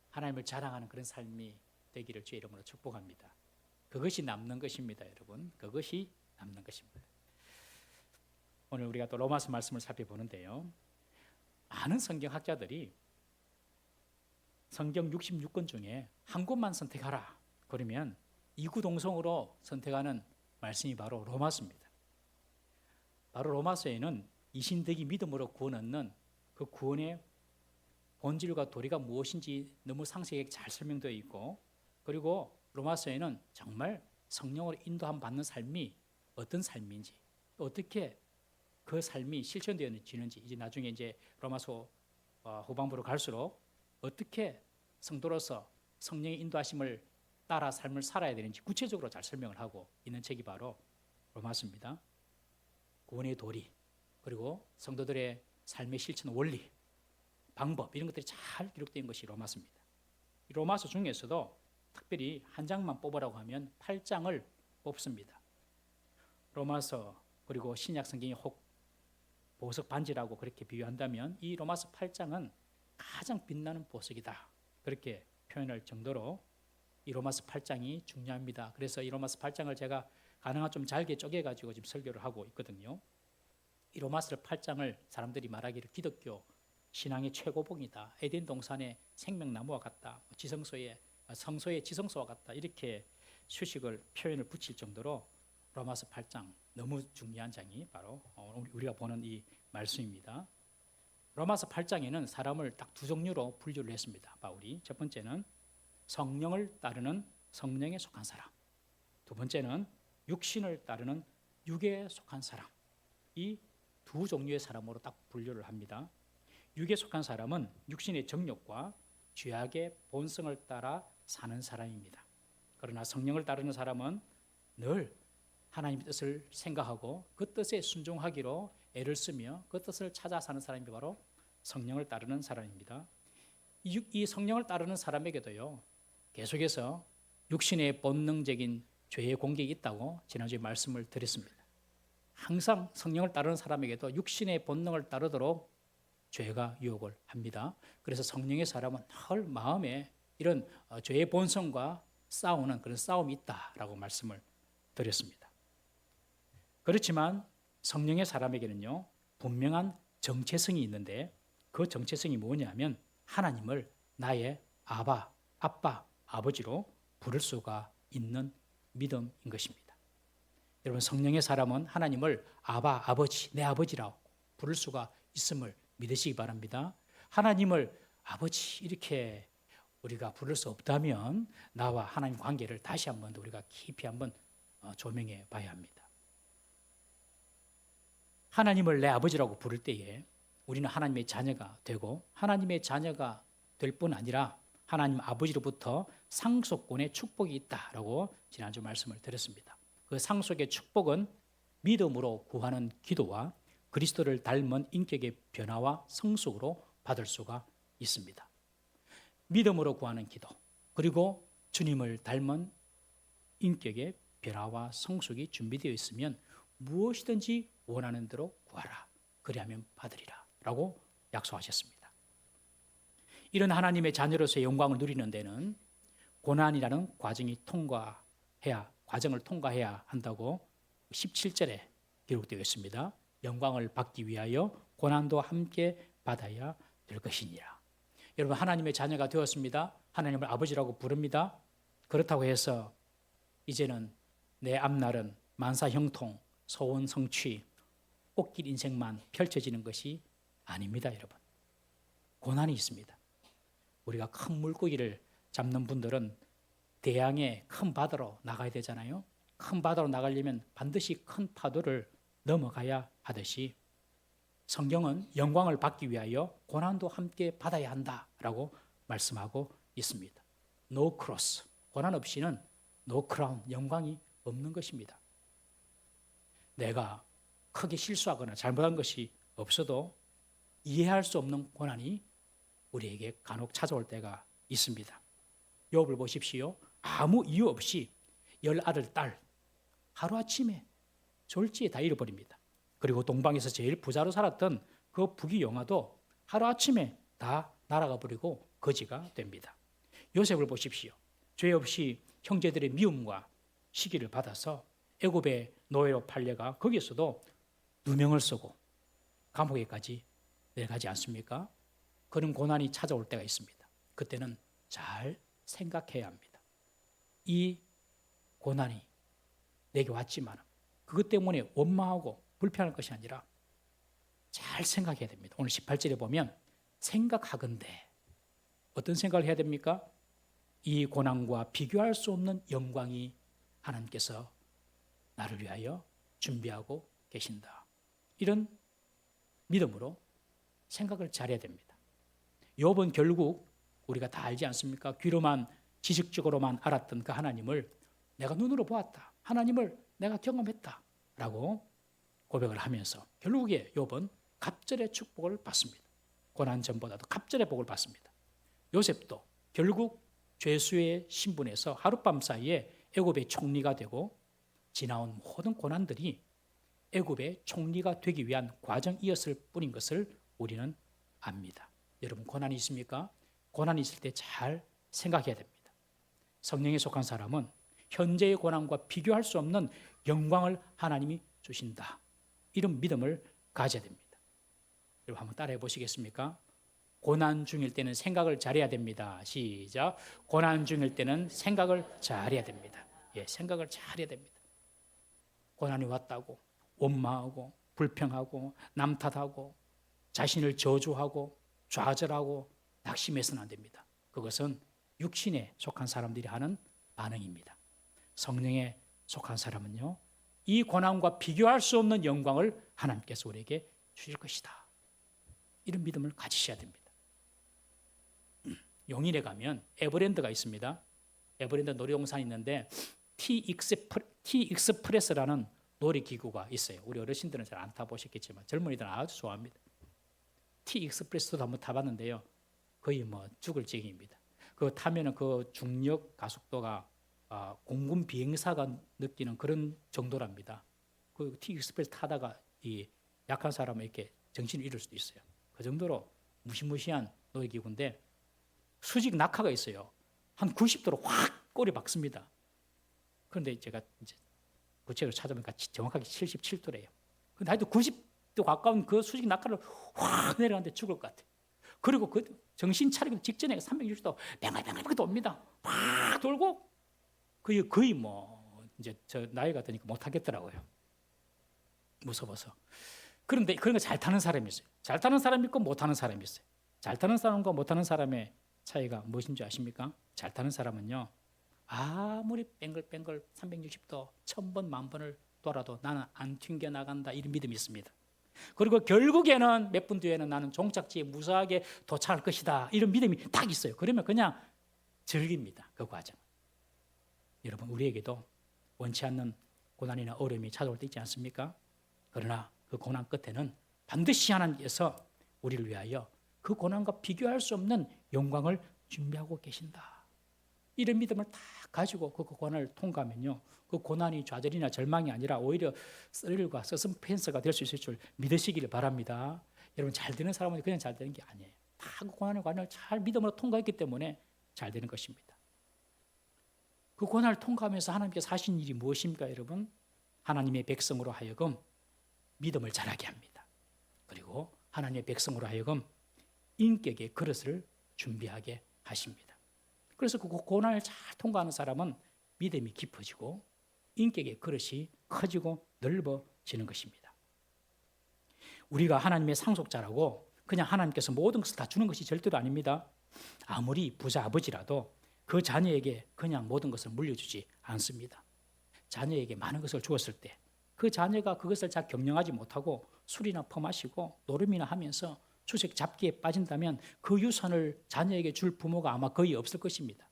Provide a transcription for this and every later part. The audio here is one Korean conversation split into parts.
하나님을 자랑하는 그런 삶이 되기를 주의 이름으로 축복합니다. 그것이 남는 것입니다, 여러분. 그것이 남는 것입니다. 오늘 우리가 또 로마서 말씀을 살펴보는데요. 많은 성경학자들이 성경 66권 중에 한 권만 선택하라. 그러면 이구동성으로 선택하는 말씀이 바로 로마서입니다. 바로 로마서에는 이신득이 믿음으로 구원 얻는 그 구원의 본질과 도리가 무엇인지 너무 상세하게 잘 설명되어 있고, 그리고 로마서에는 정말 성령으로 인도함 받는 삶이 어떤 삶인지, 또 어떻게 그 삶이 실천되어지는지, 이제 나중에 이제 로마서 후반부로 갈수록 어떻게 성도로서 성령의 인도하심을 따라 삶을 살아야 되는지 구체적으로 잘 설명을 하고 있는 책이 바로 로마서입니다. 구원의 도리, 그리고 성도들의 삶의 실천 원리, 방법, 이런 것들이 잘 기록된 것이 로마서입니다. 이 로마서 중에서도 특별히 한 장만 뽑으라고 하면 8장을 뽑습니다. 로마서, 그리고 신약 성경이 혹 보석 반지라고 그렇게 비유한다면 이 로마서 8장은 가장 빛나는 보석이다, 그렇게 표현할 정도로 이 로마서 8장이 중요합니다. 그래서 이 로마서 8장을 제가 가능한 좀 잘게 쪼개가지고 지금 설교를 하고 있거든요. 이 로마서 8장을 사람들이 말하기를 기독교 신앙의 최고봉이다, 에덴 동산의 생명나무와 같다, 성소의 지성소와 같다, 이렇게 수식을 표현을 붙일 정도로 로마서 8장 너무 중요한 장이 바로 우리가 보는 이 말씀입니다. 로마서 8장에는 사람을 딱 두 종류로 분류를 했습니다, 바울이. 첫 번째는 성령을 따르는 성령에 속한 사람, 두 번째는 육신을 따르는 육에 속한 사람. 이 두 종류의 사람으로 딱 분류를 합니다. 육에 속한 사람은 육신의 정욕과 죄악의 본성을 따라 사는 사람입니다. 그러나 성령을 따르는 사람은 늘 하나님의 뜻을 생각하고 그 뜻에 순종하기로 애를 쓰며 그 뜻을 찾아 사는 사람이 바로 성령을 따르는 사람입니다. 이 성령을 따르는 사람에게도요, 계속해서 육신의 본능적인 죄의 공격이 있다고 지난주에 말씀을 드렸습니다. 항상 성령을 따르는 사람에게도 육신의 본능을 따르도록 죄가 유혹을 합니다. 그래서 성령의 사람은 늘 마음에 이런 죄의 본성과 싸우는 그런 싸움이 있다라고 말씀을 드렸습니다. 그렇지만 성령의 사람에게는요, 분명한 정체성이 있는데 그 정체성이 뭐냐면 하나님을 나의 아빠, 아버지로 부를 수가 있는 믿음인 것입니다. 여러분, 성령의 사람은 하나님을 아버지, 내 아버지라고 부를 수가 있음을 믿으시기 바랍니다. 하나님을 아버지 이렇게 우리가 부를 수 없다면 나와 하나님 관계를 다시 한번 우리가 깊이 한번 조명해 봐야 합니다. 하나님을 내 아버지라고 부를 때에 우리는 하나님의 자녀가 되고, 하나님의 자녀가 될 뿐 아니라 하나님 아버지로부터 상속권의 축복이 있다라고 지난주 말씀을 드렸습니다. 그 상속의 축복은 믿음으로 구하는 기도와 그리스도를 닮은 인격의 변화와 성숙으로 받을 수가 있습니다. 믿음으로 구하는 기도, 그리고 주님을 닮은 인격의 변화와 성숙이 준비되어 있으면 무엇이든지 원하는 대로 구하라, 그리하면 받으리라 라고 약속하셨습니다. 이런 하나님의 자녀로서의 영광을 누리는 데는 고난이라는 과정을 통과해야 한다고 17절에 기록되어 있습니다. 영광을 받기 위하여 고난도 함께 받아야 될 것이니라. 여러분, 하나님의 자녀가 되었습니다. 하나님을 아버지라고 부릅니다. 그렇다고 해서 이제는 내 앞날은 만사 형통, 소원 성취, 꽃길 인생만 펼쳐지는 것이 아닙니다, 여러분. 고난이 있습니다. 우리가 큰 물고기를 잡는 분들은 대양의 큰 바다로 나가야 되잖아요. 큰 바다로 나가려면 반드시 큰 파도를 넘어가야 하듯이 성경은 영광을 받기 위하여 고난도 함께 받아야 한다라고 말씀하고 있습니다. No cross, 고난 없이는 no crown, 영광이 없는 것입니다. 내가 크게 실수하거나 잘못한 것이 없어도 이해할 수 없는 고난이 우리에게 간혹 찾아올 때가 있습니다. 욥을 보십시오. 아무 이유 없이 10아들, 딸 하루아침에 졸지에 다 잃어버립니다. 그리고 동방에서 제일 부자로 살았던 그 부귀영화도 하루아침에 다 날아가 버리고 거지가 됩니다. 요셉을 보십시오. 죄 없이 형제들의 미움과 시기를 받아서 애굽의 노예로 팔려가 거기에서도 누명을 쓰고 감옥에까지 내려가지 않습니까? 그런 고난이 찾아올 때가 있습니다. 그때는 잘 생각해야 합니다. 이 고난이 내게 왔지만 그것 때문에 원망하고 불편할 것이 아니라 잘 생각해야 됩니다. 오늘 18절에 보면 생각하건대 어떤 생각을 해야 됩니까? 이 고난과 비교할 수 없는 영광이 하나님께서 나를 위하여 준비하고 계신다. 이런 믿음으로 생각을 잘해야 됩니다. 욥은 결국 우리가 다 알지 않습니까? 귀로만 지식적으로만 알았던 그 하나님을 내가 눈으로 보았다. 하나님을 내가 경험했다. 라고 고백을 하면서 결국에 욥은 갑절의 축복을 받습니다. 고난 전보다도 갑절의 복을 받습니다. 요셉도 결국 죄수의 신분에서 하룻밤 사이에 애굽의 총리가 되고 지나온 모든 고난들이 애굽의 총리가 되기 위한 과정이었을 뿐인 것을 우리는 압니다. 여러분 고난이 있습니까? 고난이 있을 때 잘 생각해야 됩니다. 성령에 속한 사람은 현재의 고난과 비교할 수 없는 영광을 하나님이 주신다. 이런 믿음을 가져야 됩니다. 여러분 한번 따라해 보시겠습니까? 고난 중일 때는 생각을 잘해야 됩니다. 시작. 고난 중일 때는 생각을 잘해야 됩니다. 예, 생각을 잘해야 됩니다. 고난이 왔다고 원망하고 불평하고 남 탓하고 자신을 저주하고 좌절하고 낙심해서는 안 됩니다. 그것은 육신에 속한 사람들이 하는 반응입니다. 성령에 속한 사람은요, 이 고난과 비교할 수 없는 영광을 하나님께서 우리에게 주실 것이다. 이런 믿음을 가지셔야 됩니다. 용인에 가면 에버랜드가 있습니다. 에버랜드 놀이동산이 있는데 T 익스프레스라는 놀이기구가 있어요. 우리 어르신들은 잘 안 타보셨겠지만 젊은이들은 아주 좋아합니다. T 익스프레스도 한번 타봤는데요. 거의 죽을 지경입니다. 그거 타면은 그 중력 가속도가 공군 비행사가 느끼는 그런 정도랍니다. 그 T 익스프레스 타다가 이 약한 사람은 이렇게 정신을 잃을 수도 있어요. 그 정도로 무시무시한 놀이기구인데 수직 낙하가 있어요. 한 90도로 확 꼬리 박습니다. 그런데 제가 이제 구체적으로 찾아보니까 정확하게 77도래요. 근데 하여튼 90도 가까운 그 수직 낙하를 확 내려가는데 죽을 것 같아요. 그리고 그 정신 차리기 직전에 360도 뱅글뱅글 돕니다. 확 돌고 거의 이제 저 나이가 드니까 못 하겠더라고요. 무서워서. 그런데 그런 거 잘 타는 사람이 있어요. 잘 타는 사람이 있고 못 타는 사람이 있어요. 잘 타는 사람과 못 타는 사람의 차이가 무엇인지 아십니까? 잘 타는 사람은요, 아무리 뱅글뱅글 360도 1000번, 10,000번을 돌아도 나는 안 튕겨 나간다. 이런 믿음이 있습니다. 그리고 결국에는 몇 분 뒤에는 나는 종착지에 무사하게 도착할 것이다. 이런 믿음이 딱 있어요. 그러면 그냥 즐깁니다. 그 과정. 여러분 우리에게도 원치 않는 고난이나 어려움이 찾아올 때 있지 않습니까? 그러나 그 고난 끝에는 반드시 하나님께서 우리를 위하여 그 고난과 비교할 수 없는 영광을 준비하고 계신다. 이런 믿음을 다 가지고 그 고난을 통과하면요, 그 고난이 좌절이나 절망이 아니라 오히려 스릴과 서스펜스가 될 수 있을 줄 믿으시기를 바랍니다. 여러분 잘 되는 사람은 그냥 잘 되는 게 아니에요. 다 그 고난을 잘 믿음으로 통과했기 때문에 잘 되는 것입니다. 그 고난을 통과하면서 하나님께서 하신 일이 무엇입니까, 여러분? 하나님의 백성으로 하여금 믿음을 자라게 합니다. 그리고 하나님의 백성으로 하여금 인격의 그릇을 준비하게 하십니다. 그래서 그 고난을 잘 통과하는 사람은 믿음이 깊어지고 인격의 그릇이 커지고 넓어지는 것입니다. 우리가 하나님의 상속자라고 그냥 하나님께서 모든 것을 다 주는 것이 절대로 아닙니다. 아무리 부자 아버지라도 그 자녀에게 그냥 모든 것을 물려주지 않습니다. 자녀에게 많은 것을 주었을 때 그 자녀가 그것을 잘 경영하지 못하고 술이나 퍼마시고 노름이나 하면서 주식 잡기에 빠진다면 그 유산을 자녀에게 줄 부모가 아마 거의 없을 것입니다.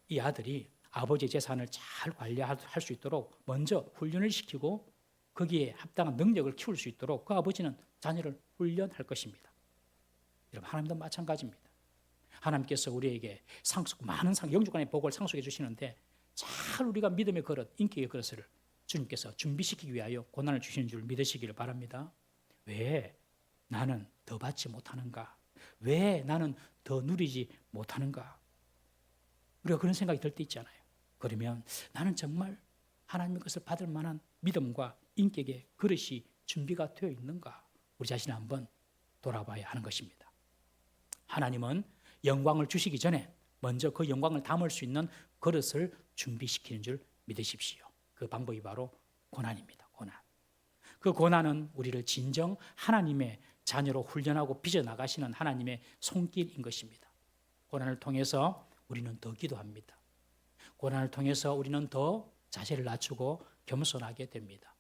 이 아들이 아버지의 재산을 잘 관리할 수 있도록 먼저 훈련을 시키고 거기에 합당한 능력을 키울 수 있도록 그 아버지는 자녀를 훈련할 것입니다. 여러분 하나님도 마찬가지입니다. 하나님께서 우리에게 많은 영주간의 복을 상속해 주시는데 잘 우리가 믿음의 그릇, 인격의 그릇을 주님께서 준비시키기 위하여 고난을 주시는 줄 믿으시기를 바랍니다. 왜 나는 더 받지 못하는가? 왜 나는 더 누리지 못하는가? 우리가 그런 생각이 들 때 있잖아요. 그러면 나는 정말 하나님의 것을 받을 만한 믿음과 인격의 그릇이 준비가 되어 있는가? 우리 자신을 한번 돌아봐야 하는 것입니다. 하나님은 영광을 주시기 전에 먼저 그 영광을 담을 수 있는 그릇을 준비시키는 줄 믿으십시오. 그 방법이 바로 고난입니다. 고난. 그 고난은 우리를 진정 하나님의 자녀로 훈련하고 빚어나가시는 하나님의 손길인 것입니다. 고난을 통해서 우리는 더 기도합니다. 고난을 통해서 우리는 더 자세를 낮추고 겸손하게 됩니다.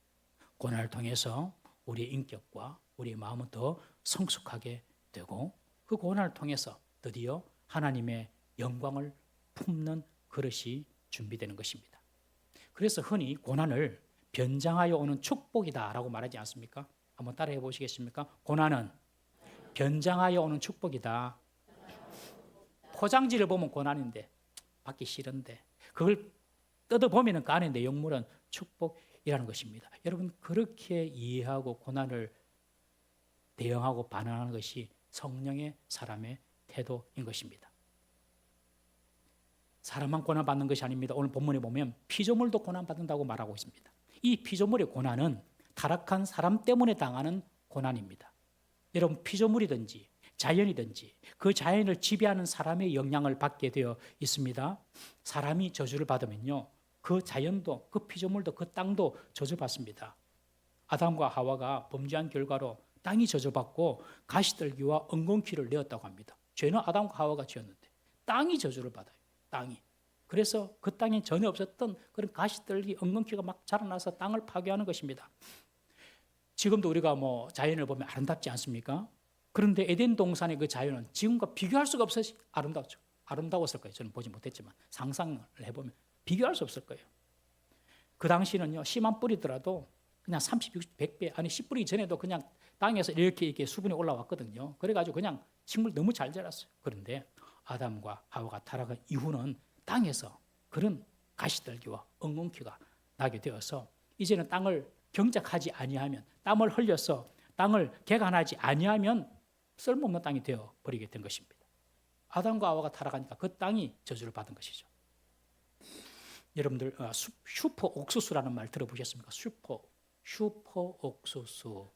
고난을 통해서 우리의 인격과 우리의 마음은 더 성숙하게 되고 그 고난을 통해서 드디어 하나님의 영광을 품는 그릇이 준비되는 것입니다. 그래서 흔히 고난을 변장하여 오는 축복이다라고 말하지 않습니까? 한번 따라해 보시겠습니까? 고난은 변장하여 오는 축복이다. 포장지를 보면 고난인데 받기 싫은데 그걸 뜯어보면 그 안에 내용물은 축복이라는 것입니다. 여러분 그렇게 이해하고 고난을 대응하고 반응하는 것이 성령의 사람의 태도인 것입니다. 사람만 고난받는 것이 아닙니다. 오늘 본문에 보면 피조물도 고난받는다고 말하고 있습니다. 이 피조물의 고난은 타락한 사람 때문에 당하는 고난입니다. 여러분 피조물이든지 자연이든지 그 자연을 지배하는 사람의 영향을 받게 되어 있습니다. 사람이 저주를 받으면요, 그 자연도, 그 피조물도, 그 땅도 저주받습니다. 아담과 하와가 범죄한 결과로 땅이 저주받고 가시떨기와 엉겅퀴를 내었다고 합니다. 죄는 아담과 하와가 지었는데 땅이 저주를 받아요. 땅이. 그래서 그 땅에 전혀 없었던 그런 가시떨기, 엉겅퀴가 막 자라나서 땅을 파괴하는 것입니다. 지금도 우리가 뭐 자연을 보면 아름답지 않습니까? 그런데 에덴 동산의 그 자연은 지금과 비교할 수가 없어서 아름답죠. 아름다웠을 거예요. 저는 보지 못했지만 상상을 해보면 비교할 수 없을 거예요. 그 당시는요, 씨만 뿌리더라도 그냥 30, 60, 100배, 아니 씨 뿌리기 전에도 그냥 땅에서 이렇게 수분이 올라왔거든요. 그래가지고 그냥 식물 너무 잘 자랐어요. 그런데 아담과 하와가 타락한 이후는 땅에서 그런 가시떨기와 엉겅퀴가 나게 되어서 이제는 땅을 경작하지 아니하면, 땀을 흘려서 땅을 개간하지 아니하면 쓸모없는 땅이 되어 버리게 된 것입니다. 아담과 하와가 타락하니까 그 땅이 저주를 받은 것이죠. 여러분들 슈퍼 옥수수라는 말 들어보셨습니까? 슈퍼 옥수수.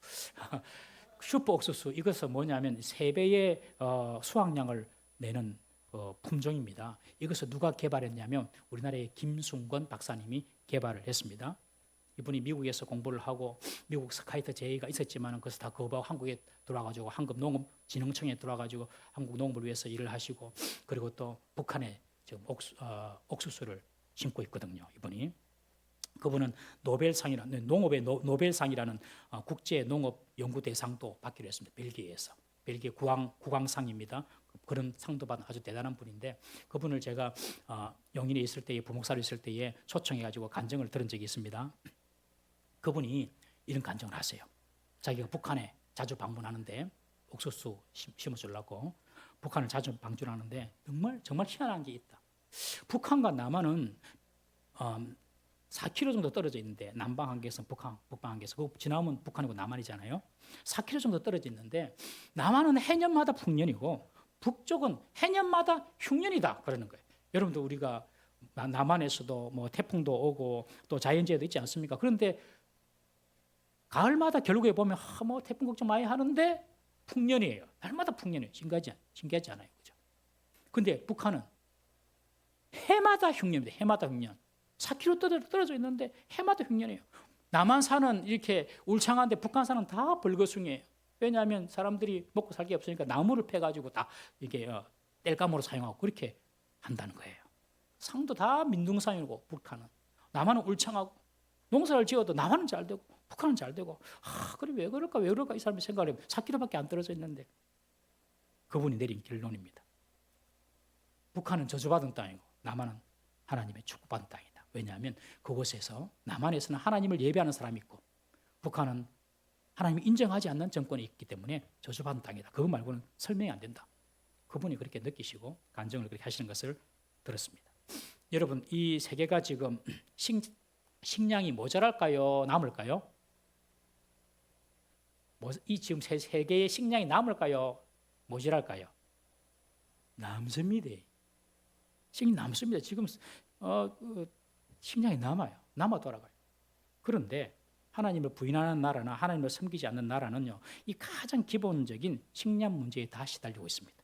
슈퍼 옥수수, 이것은 뭐냐면 3배의 수확량을 내는 품종입니다. 이것을 누가 개발했냐면 우리나라의 김순권 박사님이 개발을 했습니다. 이분이 미국에서 공부를 하고 미국 스카이트 제의가 있었지만 그것을 다 거부하고 한국에 들어와가지고 한국농업진흥청에 들어와가지고 한국 농업을 위해서 일을 하시고, 그리고 또 북한에 지금 옥수수를 심고 있거든요. 이분이. 그분은 노벨상이라는 농업의 노벨상이라는 국제 농업 연구 대상도 받기로 했습니다. 벨기에에서. 벨기에 국왕상입니다. 그런 상도 받은 아주 대단한 분인데, 그분을 제가 영인에 있을 때에, 부목사로 있을 때에 초청해가지고 간증을 들은 적이 있습니다. 그분이 이런 간증을 하세요. 자기가 북한에 자주 방문하는데 옥수수 심어주려고 북한을 자주 방문하는데 정말 희한한 게 있다. 북한과 남한은 4km 정도 떨어져 있는데, 남방 한계에서 북방 한계에서 그 지나오면 북한이고 남한이잖아요. 4km 정도 떨어져 있는데 남한은 해년마다 풍년이고 북쪽은 해년마다 흉년이다 그러는 거예요. 여러분들 우리가 남한에서도 뭐 태풍도 오고 또 자연재해도 있지 않습니까? 그런데 가을마다 결국에 보면 뭐 태풍 걱정 많이 하는데 풍년이에요. 날마다 풍년이에요. 신기하지 않아요, 그죠? 근데 북한은 해마다 흉년입니다. 해마다 흉년. 4km 떨어져 있는데 해마다 흉년이에요. 남한산은 이렇게 울창한데 북한산은 다 벌거숭이에요. 왜냐하면 사람들이 먹고 살기 없으니까 나무를 패가지고 다 이게 땔감으로 사용하고 그렇게 한다는 거예요. 상도 다 민둥산이고 북한은. 남한은 울창하고 농사를 지어도 남한은 잘 되고 북한은 잘 되고, 그래 왜 그럴까 이 사람이 생각을 해보면 4km밖에 안 떨어져 있는데, 그분이 내린 결론입니다. 북한은 저주받은 땅이고 남한은 하나님의 축복받은 땅이다. 왜냐하면 그곳에서, 남한에서는 하나님을 예배하는 사람이 있고 북한은 하나님을 인정하지 않는 정권이 있기 때문에 저주받은 땅이다. 그거 말고는 설명이 안 된다. 그분이 그렇게 느끼시고 간증을 그렇게 하시는 것을 들었습니다. 여러분, 이 세계가 지금 식량이 모자랄까요? 남을까요? 이 지금 세계의 식량이 남을까요? 모자랄까요? 남습니다. 식량이 남습니다. 지금 식량이 남아 돌아가요. 그런데 하나님을 부인하는 나라나 하나님을 섬기지 않는 나라는요, 이 가장 기본적인 식량 문제에 다 시달리고 있습니다.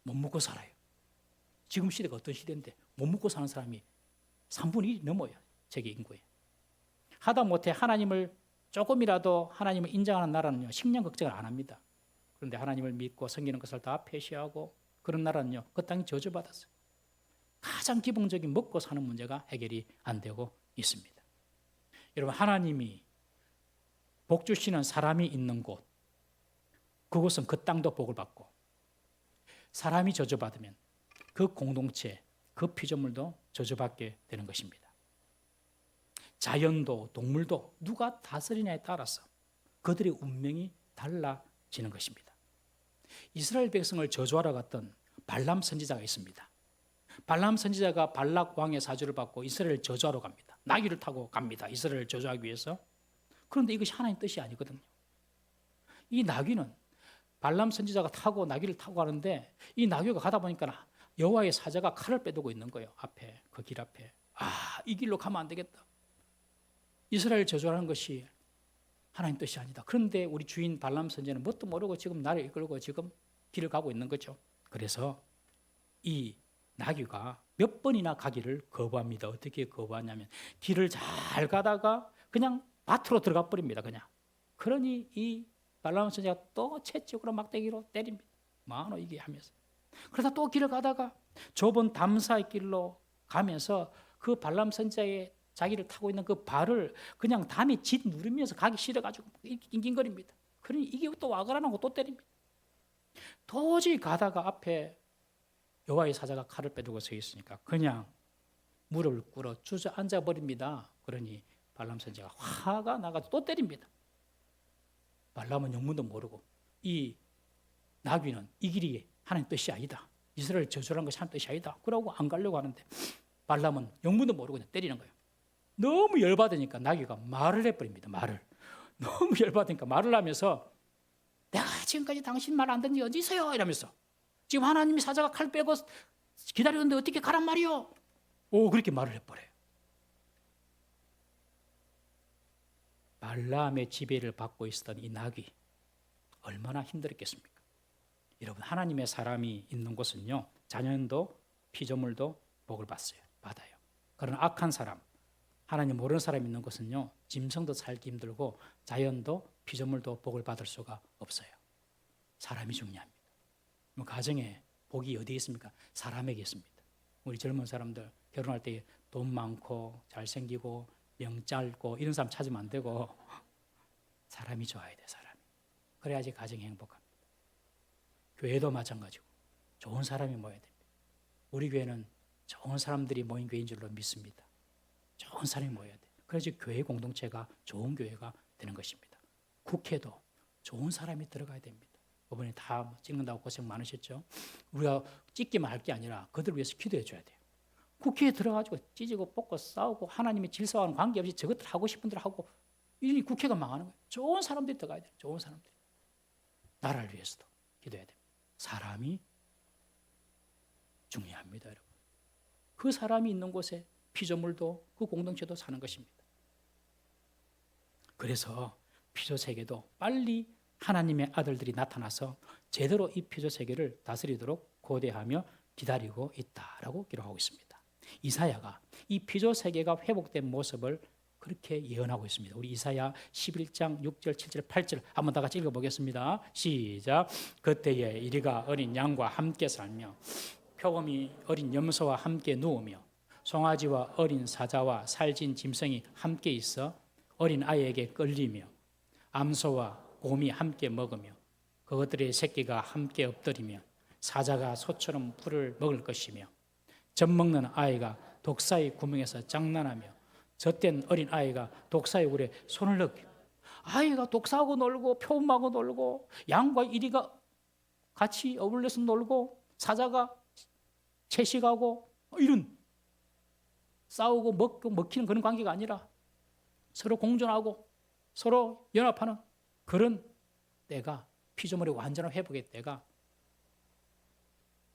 못 먹고 살아요. 지금 시대가 어떤 시대인데 못 먹고 사는 사람이 3분의 1이 넘어요. 세계 인구에. 하다못해 하나님을 조금이라도 하나님을 인정하는 나라는요, 식량 걱정을 안 합니다. 그런데 하나님을 믿고 섬기는 것을 다 폐시하고 그런 나라는요, 그 땅이 저주받았어요. 가장 기본적인 먹고 사는 문제가 해결이 안 되고 있습니다. 여러분, 하나님이 복 주시는 사람이 있는 곳, 그곳은 그 땅도 복을 받고, 사람이 저주받으면 그 공동체, 그 피조물도 저주받게 되는 것입니다. 자연도 동물도 누가 다스리냐에 따라서 그들의 운명이 달라지는 것입니다. 이스라엘 백성을 저주하러 갔던 발람 선지자가 있습니다. 발람 선지자가 발락 왕의 사주를 받고 이스라엘을 저주하러 갑니다. 나귀를 타고 갑니다. 이스라엘을 저주하기 위해서. 그런데 이것이 하나님 뜻이 아니거든요. 이 나귀는 발람 선지자가 타고 나귀를 타고 가는데 이 나귀가 가다 보니까 여호와의 사자가 칼을 빼두고 있는 거예요. 앞에, 그 길 앞에. 이 길로 가면 안 되겠다. 이스라엘 저주하는 것이 하나님 뜻이 아니다. 그런데 우리 주인 발람 선지자는 뭣도 모르고 지금 나를 이끌고 지금 길을 가고 있는 거죠. 그래서 이 나귀가 몇 번이나 가기를 거부합니다. 어떻게 거부하냐면 길을 잘 가다가 그냥 밭으로 들어가 버립니다. 그냥. 그러니 이 발람 선지자가 또 채찍으로 막대기로 때립니다. 뭐하노 이게 하면서. 그러다 또 길을 가다가 좁은 담사의 길로 가면서 그 발람 선지자의 자기를 타고 있는 그 발을 그냥 담에 짓 누르면서 가기 싫어가지고 낑낑거립니다. 그러니 이게 또 와그라나고 또 때립니다. 도저히 가다가 앞에 여호와의 사자가 칼을 빼두고 서 있으니까 그냥 무릎을 꿇어 주저앉아 버립니다. 그러니 발람 선지자가 화가 나가서 또 때립니다. 발람은 영문도 모르고 이 나귀는 이 길이 하나님 뜻이 아니다. 이스라엘 저주라는 것이 하나님 뜻이 아니다. 그러고 안 가려고 하는데 발람은 영문도 모르고 그냥 때리는 거예요. 너무 열받으니까 나귀가 말을 해버립니다. 말을. 너무 열받으니까 말을 하면서 내가 지금까지 당신 말 안 듣는 지 언제 있어요? 이러면서 지금 하나님이 사자가 칼 빼고 기다리는데 어떻게 가란 말이요? 그렇게 말을 해버려요. 발람의 지배를 받고 있었던 이 나귀 얼마나 힘들었겠습니까? 여러분, 하나님의 사람이 있는 곳은요, 자연도 피조물도 복을 받아요. 그런 악한 사람, 하나님 모르는 사람이 있는 곳은요, 짐승도 살기 힘들고 자연도 피조물도 복을 받을 수가 없어요. 사람이 중요합니다. 가정에 복이 어디에 있습니까? 사람에게 있습니다. 우리 젊은 사람들 결혼할 때 돈 많고 잘생기고 명 짧고 이런 사람 찾으면 안 되고 사람이 좋아야 돼. 사람이. 그래야지 가정이 행복합니다. 교회도 마찬가지고 좋은 사람이 모여야 됩니다. 우리 교회는 좋은 사람들이 모인 교회인 줄로 믿습니다. 좋은 사람이 모여야 돼. 그래야지 교회 공동체가 좋은 교회가 되는 것입니다. 국회도 좋은 사람이 들어가야 됩니다. 이번에 다 찍는다고 고생 많으셨죠? 우리가 찍기만 할 게 아니라 그들을 위해서 기도해 줘야 돼요. 국회에 들어가지고 찢고 뽑고 싸우고 하나님의 질서와는 관계없이 저것들 하고 싶은 대로 하고 이 국회가 망하는 거예요. 좋은 사람들이 들어가야 돼요. 좋은 사람들이. 나라를 위해서도 기도해야 됩니다. 사람이 중요합니다, 여러분. 그 사람이 있는 곳에 피조물도 그 공동체도 사는 것입니다. 그래서 피조세계도 빨리 하나님의 아들들이 나타나서 제대로 이 피조세계를 다스리도록 고대하며 기다리고 있다라고 기록하고 있습니다. 이사야가 이 피조세계가 회복된 모습을 그렇게 예언하고 있습니다. 우리 이사야 11장 6절, 7절, 8절 한번 다 같이 읽어보겠습니다. 시작. 그때에 이리가 어린 양과 함께 살며 표범이 어린 염소와 함께 누우며 송아지와 어린 사자와 살진 짐승이 함께 있어 어린 아이에게 끌리며 암소와 곰이 함께 먹으며 그것들의 새끼가 함께 엎드리며 사자가 소처럼 풀을 먹을 것이며 젖 먹는 아이가 독사의 구멍에서 장난하며 젖된 어린 아이가 독사의 굴에 손을 넣고 아이가 독사하고 놀고 표범하고 놀고 양과 이리가 같이 어울려서 놀고 사자가 채식하고 이런 싸우고 먹고 먹히는 그런 관계가 아니라 서로 공존하고 서로 연합하는 그런 때가 피조물의 완전한 회복의 때가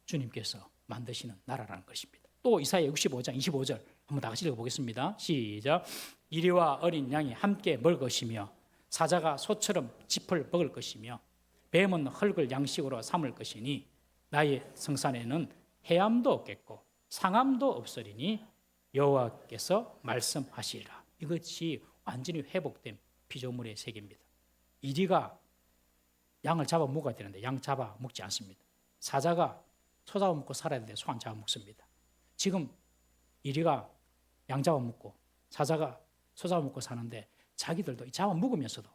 주님께서 만드시는 나라라는 것입니다. 또 이사야 65장 25절 한번 다 같이 읽어보겠습니다. 시작. 이리와 어린 양이 함께 먹을 것이며 사자가 소처럼 짚을 먹을 것이며 뱀은 흙을 양식으로 삼을 것이니 나의 성산에는 해함도 없겠고 상함도 없으리니 여호와께서 말씀하시리라. 이것이 완전히 회복된 피조물의 세계입니다. 이리가 양을 잡아 먹어야 되는데 양 잡아 먹지 않습니다. 사자가 소 잡아 먹고 살아야 되는데 소 안 잡아 먹습니다. 지금 이리가 양 잡아 먹고 사자가 소 잡아 먹고 사는데 자기들도 잡아 먹으면서도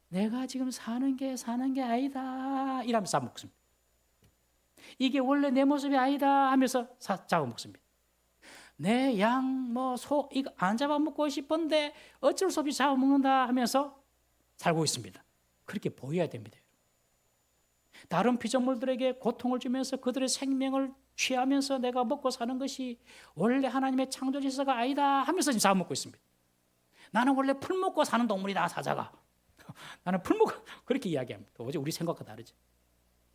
내가 지금 사는 게 아니다 이러면서 잡아 먹습니다. 이게 원래 내 모습이 아니다 하면서 잡아 먹습니다. 내 양, 소 이거 안 잡아 먹고 싶은데 어쩔 수 없이 잡아 먹는다 하면서 살고 있습니다. 그렇게 보여야 됩니다. 다른 피조물들에게 고통을 주면서 그들의 생명을 취하면서 내가 먹고 사는 것이 원래 하나님의 창조 질서가 아니다 하면서 지금 잡아먹고 있습니다. 나는 원래 풀 먹고 사는 동물이다, 사자가. 나는 풀 먹고 그렇게 이야기합니다. 어제 우리 생각과 다르죠.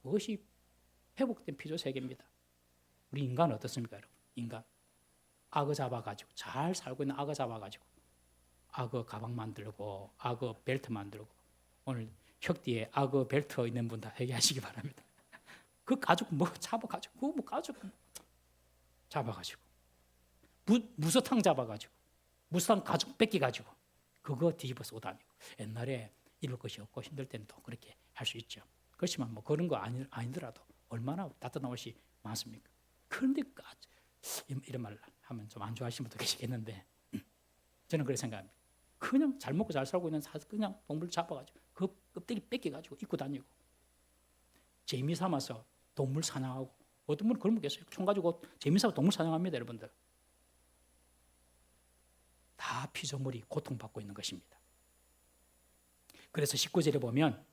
그것이 회복된 피조 세계입니다. 우리 인간은 어떻습니까, 여러분? 인간 악어 잡아가지고 잘 살고 있는 악어 잡아가지고 악어 가방 만들고 악어 벨트 만들고 오늘 혁디에 악어 벨트 있는 분 다 회개하시기 바랍니다. 그 가죽 잡아가지고 가죽 잡아가지고 무서탕 잡아가지고 무서탕 가죽 뺏기가지고 그거 뒤집어서 옷 다니고 옛날에 입을 것이 없고 힘들 때는 또 그렇게 할 수 있죠. 그렇지만 그런 거 아니더라도 얼마나 따뜻한 옷이 많습니까? 그런데 이런 말 하면 좀 안 좋아하시는 분도 계시겠는데 저는 그렇게 생각합니다. 그냥 잘 먹고 잘 살고 있는 그냥 동물 잡아가지고 그 껍데기 뺏겨가지고 입고 다니고 재미 삼아서 동물 사냥하고 어떤 분은 그런 분 계세요. 총 가지고 재미 삼아서 동물 사냥합니다, 여러분들. 다 피조물이 고통받고 있는 것입니다. 그래서 19절에 보면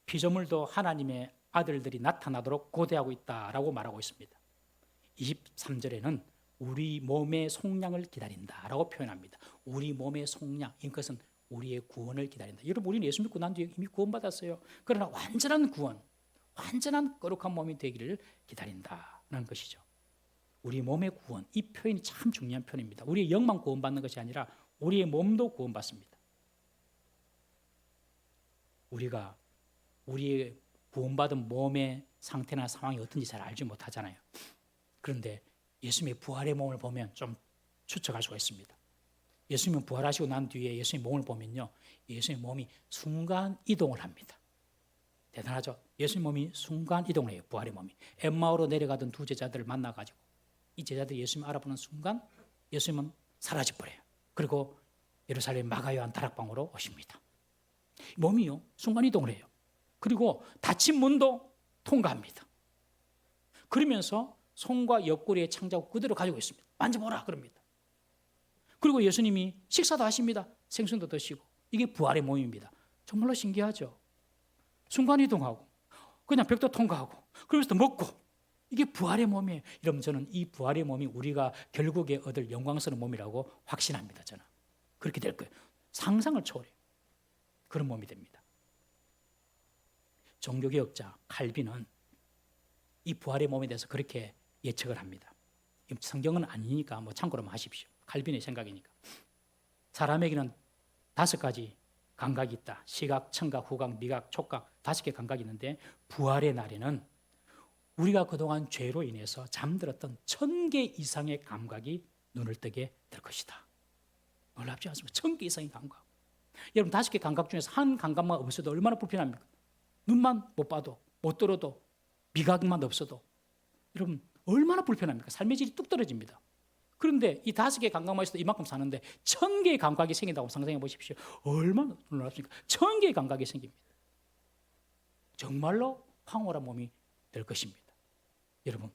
피조물도 하나님의 아들들이 나타나도록 고대하고 있다라고 말하고 있습니다. 23절에는 우리 몸의 속량을 기다린다라고 표현합니다. 우리 몸의 속량, 이것은 우리의 구원을 기다린다. 여러분, 우리는 예수 믿고 난 뒤에 이미 구원받았어요. 그러나 완전한 구원, 완전한 거룩한 몸이 되기를 기다린다는 것이죠. 우리 몸의 구원, 이 표현이 참 중요한 표현입니다. 우리의 영만 구원받는 것이 아니라 우리의 몸도 구원받습니다. 우리가 우리의 구원받은 몸의 상태나 상황이 어떤지 잘 알지 못하잖아요. 그런데 예수님의 부활의 몸을 보면 좀 추측할 수가 있습니다. 예수님은 부활하시고 난 뒤에 예수님의 몸을 보면요, 예수님의 몸이 순간 이동을 합니다. 대단하죠? 예수님 몸이 순간 이동을 해요. 부활의 몸이. 엠마오로 내려가던 두 제자들을 만나가지고 이 제자들이 예수님을 알아보는 순간 예수님은 사라져버려요. 그리고 예루살렘 마가요한 다락방으로 오십니다. 몸이요, 순간 이동을 해요. 그리고 닫힌 문도 통과합니다. 그러면서 손과 옆구리에 창자국 그대로 가지고 있습니다. 만져보라 그럽니다. 그리고 예수님이 식사도 하십니다. 생선도 드시고. 이게 부활의 몸입니다. 정말로 신기하죠? 순간이동하고 그냥 벽도 통과하고 그러면서 또 먹고 이게 부활의 몸이에요. 여러분, 저는 이 부활의 몸이 우리가 결국에 얻을 영광스러운 몸이라고 확신합니다. 저는 그렇게 될 거예요. 상상을 초월해요. 그런 몸이 됩니다. 종교개혁자 칼빈은 이 부활의 몸에 대해서 그렇게 예측을 합니다. 성경은 아니니까 참고로만 하십시오. 칼빈의 생각이니까. 사람에게는 5가지 감각이 있다. 시각, 청각, 후각, 미각, 촉각 5개 감각이 있는데 부활의 날에는 우리가 그동안 죄로 인해서 잠들었던 1000개 이상의 감각이 눈을 뜨게 될 것이다. 놀랍지 않습니까? 1000개 이상의 감각. 여러분, 5개 감각 중에서 한 감각만 없어도 얼마나 불편합니까? 눈만 못 봐도, 못 들어도, 미각만 없어도 여러분 얼마나 불편합니까? 삶의 질이 뚝 떨어집니다. 그런데 이 5개 감각만 있어도 이만큼 사는데 1000개의 감각이 생긴다고 상상해 보십시오. 얼마나 놀랍습니까? 1000개의 감각이 생깁니다. 정말로 황홀한 몸이 될 것입니다. 여러분,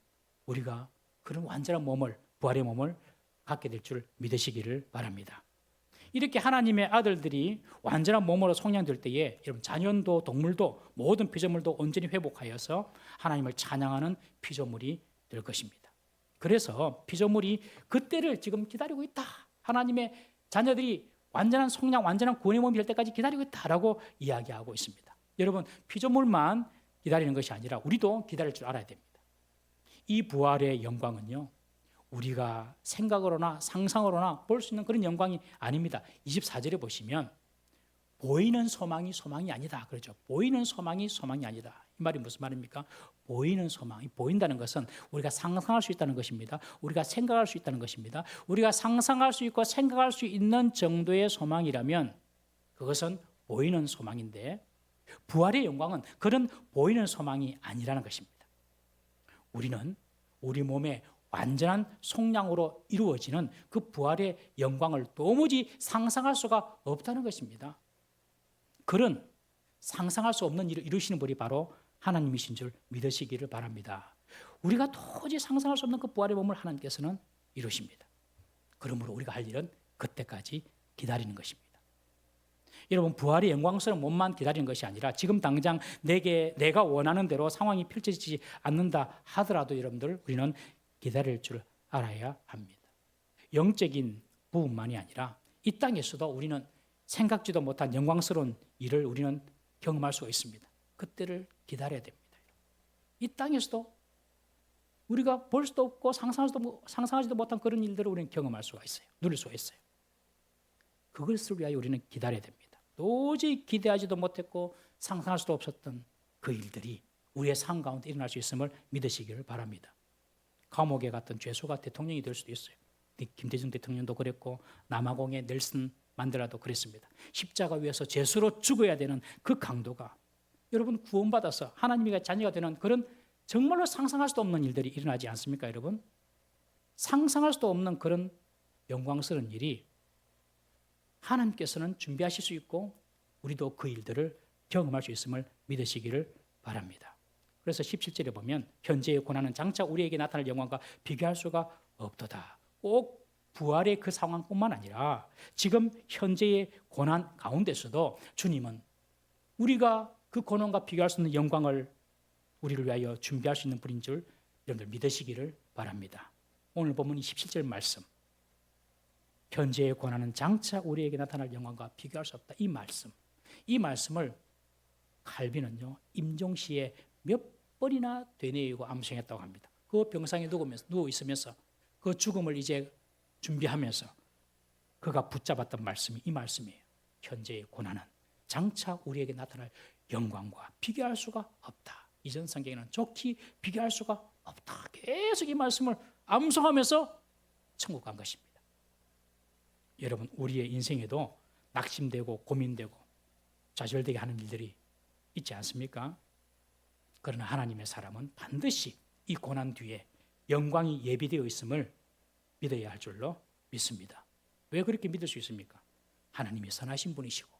우리가 그런 완전한 몸을, 부활의 몸을 갖게 될 줄 믿으시기를 바랍니다. 이렇게 하나님의 아들들이 완전한 몸으로 속량될 때에 여러분, 자연도 동물도 모든 피조물도 온전히 회복하여서 하나님을 찬양하는 피조물이 될 것입니다. 그래서 피조물이 그때를 지금 기다리고 있다. 하나님의 자녀들이 완전한 속량, 완전한 구원의 몸이 될 때까지 기다리고 있다라고 이야기하고 있습니다. 여러분, 피조물만 기다리는 것이 아니라 우리도 기다릴 줄 알아야 됩니다. 이 부활의 영광은요, 우리가 생각으로나 상상으로나 볼 수 있는 그런 영광이 아닙니다. 24절에 보시면 보이는 소망이 소망이 아니다 그러죠. 보이는 소망이 소망이 아니다. 이 말이 무슨 말입니까? 보이는 소망이, 보인다는 것은 우리가 상상할 수 있다는 것입니다. 우리가 생각할 수 있다는 것입니다. 우리가 상상할 수 있고 생각할 수 있는 정도의 소망이라면 그것은 보이는 소망인데, 부활의 영광은 그런 보이는 소망이 아니라는 것입니다. 우리는 우리 몸의 완전한 속량으로 이루어지는 그 부활의 영광을 도무지 상상할 수가 없다는 것입니다. 그런 상상할 수 없는 일을 이루시는 분이 바로 하나님이신 줄 믿으시기를 바랍니다. 우리가 도저히 상상할 수 없는 그 부활의 몸을 하나님께서는 이루십니다. 그러므로 우리가 할 일은 그때까지 기다리는 것입니다. 여러분, 부활의 영광스러운 몸만 기다리는 것이 아니라 지금 당장 내가 원하는 대로 상황이 펼쳐지지 않는다 하더라도 여러분들, 우리는 기다릴 줄 알아야 합니다. 영적인 부분만이 아니라 이 땅에서도 우리는 생각지도 못한 영광스러운 일을 우리는 경험할 수가 있습니다. 그때를 기다려야 됩니다. 이 땅에서도 우리가 볼 수도 없고 상상하지도 못한 그런 일들을 우리는 경험할 수가 있어요. 누릴 수가 있어요. 그것을 위하여 우리는 기다려야 됩니다. 도저히 기대하지도 못했고 상상할 수도 없었던 그 일들이 우리의 삶 가운데 일어날 수 있음을 믿으시기를 바랍니다. 감옥에 갔던 죄수가 대통령이 될 수도 있어요. 김대중 대통령도 그랬고 남아공의 넬슨 만델라도 그랬습니다. 십자가 위에서 죄수로 죽어야 되는 그 강도가 여러분 구원받아서 하나님의 자녀가 되는 그런 정말로 상상할 수도 없는 일들이 일어나지 않습니까, 여러분? 상상할 수도 없는 그런 영광스러운 일이 하나님께서는 준비하실 수 있고 우리도 그 일들을 경험할 수 있음을 믿으시기를 바랍니다. 그래서 17절에 보면 현재의 고난은 장차 우리에게 나타날 영광과 비교할 수가 없도다. 꼭 부활의 그 상황뿐만 아니라 지금 현재의 고난 가운데서도 주님은 우리가 그 고난과 비교할 수 있는 영광을 우리를 위하여 준비할 수 있는 분인 줄 여러분들 믿으시기를 바랍니다. 오늘 본문 17절 말씀, 현재의 고난은 장차 우리에게 나타날 영광과 비교할 수 없다. 이 말씀을 칼빈은요 임종시에 몇 번이나 되뇌이고 암송했다고 합니다. 그 병상에 누워 있으면서 그 죽음을 이제 준비하면서 그가 붙잡았던 말씀이 이 말씀이에요. 현재의 고난은 장차 우리에게 나타날 영광과 비교할 수가 없다. 이전 성경에는 좋게 비교할 수가 없다. 계속 이 말씀을 암송하면서 천국 간 것입니다. 여러분, 우리의 인생에도 낙심되고 고민되고 좌절되게 하는 일들이 있지 않습니까? 그러나 하나님의 사람은 반드시 이 고난 뒤에 영광이 예비되어 있음을 믿어야 할 줄로 믿습니다. 왜 그렇게 믿을 수 있습니까? 하나님이 선하신 분이시고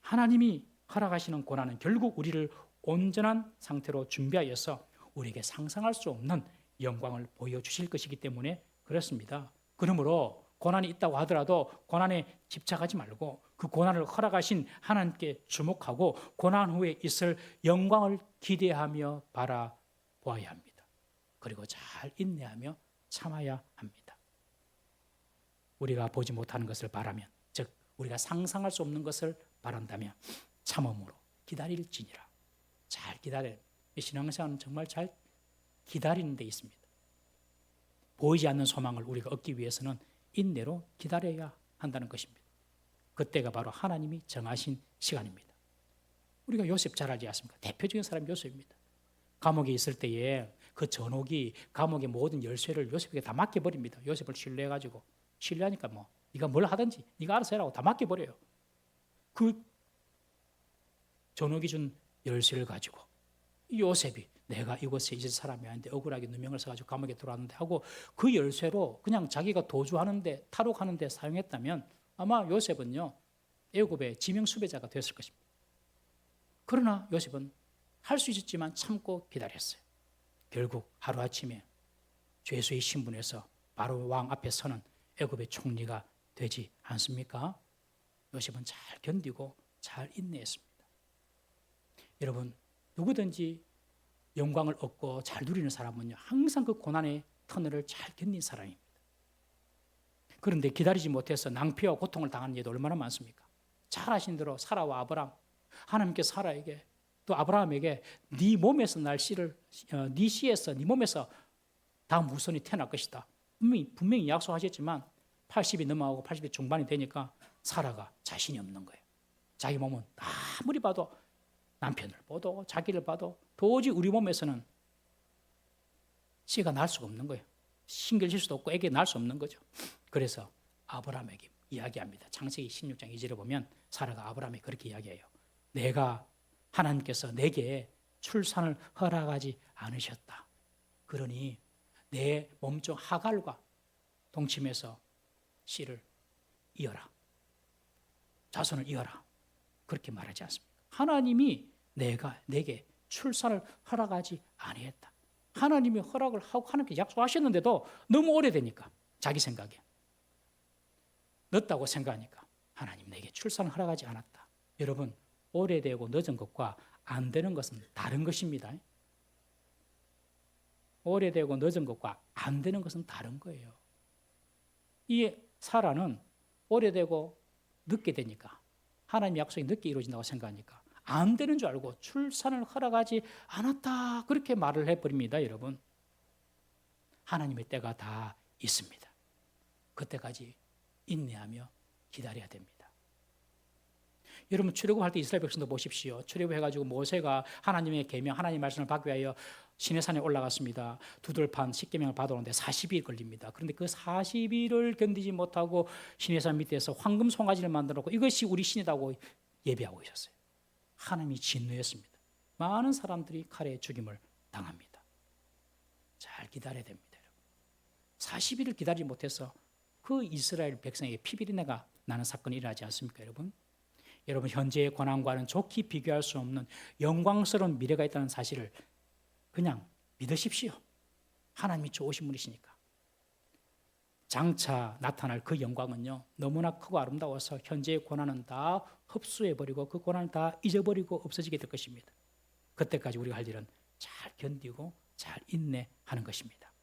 하나님이 허락하시는 고난은 결국 우리를 온전한 상태로 준비하여서 우리에게 상상할 수 없는 영광을 보여주실 것이기 때문에 그렇습니다. 그러므로 고난이 있다고 하더라도 고난에 집착하지 말고 그 고난을 허락하신 하나님께 주목하고 고난 후에 있을 영광을 기대하며 바라보아야 합니다. 그리고 잘 인내하며 참아야 합니다. 우리가 보지 못하는 것을 바라면, 즉 우리가 상상할 수 없는 것을 바란다면 참음으로 기다릴지니라. 잘 기다려야 합니다. 신앙생활은 정말 잘 기다리는 데 있습니다. 보이지 않는 소망을 우리가 얻기 위해서는 인내로 기다려야 한다는 것입니다. 그때가 바로 하나님이 정하신 시간입니다. 우리가 요셉 잘 알지 않습니까? 대표적인 사람이 요셉입니다. 감옥에 있을 때에 그 전옥이 감옥의 모든 열쇠를 요셉에게 다 맡겨버립니다. 요셉을 신뢰해가지고 신뢰하니까 뭐 네가 뭘 하든지 네가 알아서 해라고 다 맡겨버려요. 그 전옥이 준 열쇠를 가지고 요셉이 내가 이곳에 있을 사람이 아닌데 억울하게 누명을 써가지고 감옥에 들어왔는데 하고 그 열쇠로 그냥 자기가 도주하는데 탈옥하는데 사용했다면 아마 요셉은요 애굽의 지명 수배자가 됐을 것입니다. 그러나 요셉은 할 수 있었지만 참고 기다렸어요. 결국 하루아침에 죄수의 신분에서 바로 왕 앞에 서는 애굽의 총리가 되지 않습니까? 요셉은 잘 견디고 잘 인내했습니다. 여러분, 누구든지 영광을 얻고 잘 누리는 사람은요 항상 그 고난의 터널을 잘 견딘 사람입니다. 그런데 기다리지 못해서 낭피와 고통을 당하는 예도 얼마나 많습니까? 잘 아신 대로 사라와 아브람, 하나님께서 사라에게 또 아브라함에게 네 몸에서 날 씨를 네 씨에서 네 몸에서 다음 후손이 태어날 것이다. 분명히 약속하셨지만 80이 넘어가고 80이 중반이 되니까 사라가 자신이 없는 거예요. 자기 몸은 아무리 봐도 남편을 봐도 자기를 봐도 도저히 우리 몸에서는 씨가 날 수가 없는 거예요. 신결실 수도 없고 애기 낳을 수 없는 거죠. 그래서 아브라함에게 이야기합니다. 창세기 16장 2절에 보면 사라가 아브라함에게 그렇게 이야기해요. 내가 하나님께서 내게 출산을 허락하지 않으셨다. 그러니 내 몸종 하갈과 동침해서 씨를 이어라. 자손을 이어라. 그렇게 말하지 않습니까? 하나님이 내게 출산을 허락하지 아니했다. 하나님이 허락을 하고 하나님께 약속하셨는데도 너무 오래되니까 자기 생각에 늦다고 생각하니까 하나님 내게 출산을 허락하지 않았다. 여러분, 오래되고 늦은 것과 안 되는 것은 다른 것입니다. 오래되고 늦은 것과 안 되는 것은 다른 거예요. 이 사라는 오래되고 늦게 되니까 하나님 약속이 늦게 이루어진다고 생각하니까 안 되는 줄 알고 출산을 허락하지 않았다. 그렇게 말을 해버립니다, 여러분. 하나님의 때가 다 있습니다. 그때까지 인내하며 기다려야 됩니다. 여러분, 출애굽할 때 이스라엘 백성도 보십시오. 출애굽해가지고 모세가 하나님의 계명, 하나님의 말씀을 받기 위하여 시내산에 올라갔습니다. 두들판 10계명을 받아오는데 40일 걸립니다. 그런데 그 40일을 견디지 못하고 시내산 밑에서 황금 송아지를 만들었고 이것이 우리 신이라고 예배하고 있었어요. 하나님이 진노했습니다. 많은 사람들이 칼에 죽임을 당합니다. 잘 기다려야 됩니다, 여러분. 40일을 기다리지 못해서 그 이스라엘 백성에게 피비린내가 나는 사건이 일어나지 않습니까, 여러분? 여러분, 현재의 고난과는 좋게 비교할 수 없는 영광스러운 미래가 있다는 사실을 그냥 믿으십시오. 하나님이 좋으신 분이시니까. 장차 나타날 그 영광은요, 너무나 크고 아름다워서 현재의 고난은 다 흡수해버리고 그 고난을 다 잊어버리고 없어지게 될 것입니다. 그때까지 우리가 할 일은 잘 견디고 잘 인내하는 것입니다.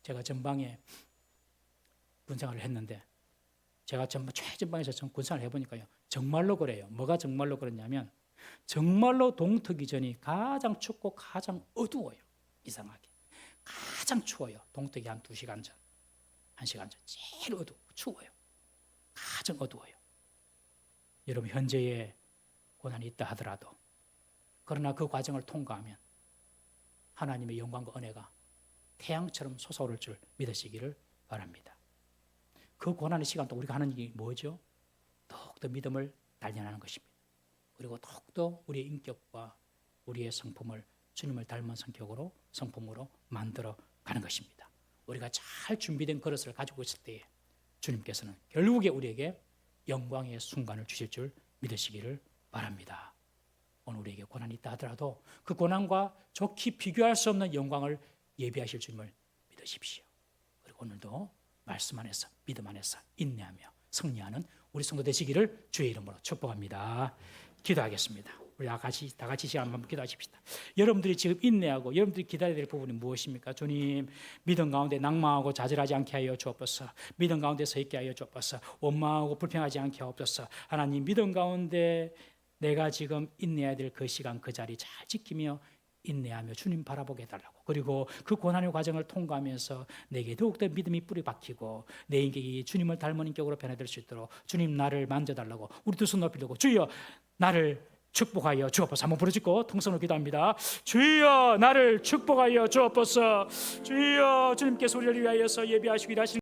제가 전방에 군생활을 했는데 제가 최전방에서 군생활을 해보니까요, 정말로 그래요. 뭐가 정말로 그러냐면 정말로 동트기 전이 가장 춥고 가장 어두워요. 이상하게 가장 추워요. 동트기 한 2시간 전, 1시간 전 제일 어두워 추워요. 가장 어두워요. 여러분, 현재의 고난이 있다 하더라도 그러나 그 과정을 통과하면 하나님의 영광과 은혜가 태양처럼 솟아오를 줄 믿으시기를 바랍니다. 그 고난의 시간 동안 우리가 하는 일이 뭐죠? 더욱더 믿음을 단련하는 것입니다. 그리고 더욱더 우리의 인격과 우리의 성품을 주님을 닮은 성품으로 만들어 가는 것입니다. 우리가 잘 준비된 그릇을 가지고 있을 때에 주님께서는 결국에 우리에게 영광의 순간을 주실 줄 믿으시기를 바랍니다. 오늘 우리에게 고난이 있다 하더라도 그 고난과 좋게 비교할 수 없는 영광을 예비하실 주님을 믿으십시오. 그리고 오늘도 말씀 안에서 믿음 안에서 인내하며 승리하는 우리 성도 되시기를 주의 이름으로 축복합니다. 기도하겠습니다. 우리 다 같이 시간 한번 기도하십시다. 여러분들이 지금 인내하고 여러분들이 기다려야 될 부분이 무엇입니까? 주님, 믿음 가운데 낭망하고 좌절하지 않게 하여 주옵소서. 믿음 가운데 서 있게 하여 주옵소서. 원망하고 불평하지 않게 하옵소서. 하나님, 믿음 가운데 내가 지금 인내해야 될 그 시간 그 자리 잘 지키며 인내하며 주님 바라보게 해달라고. 그리고 그 고난의 과정을 통과하면서 내게 더욱더 믿음이 뿌리 박히고 내 인격이 주님을 닮은 인격으로 변화될 수 있도록 주님 나를 만져달라고. 우리 두 손 높이 들고 주여 나를 축복하여 주옵소서. 한번 부르짖고 통성으로 기도합니다. 주여 나를 축복하여 주옵소서. 주여, 주님께서 우리를 위하여서 예비하시기를 하시는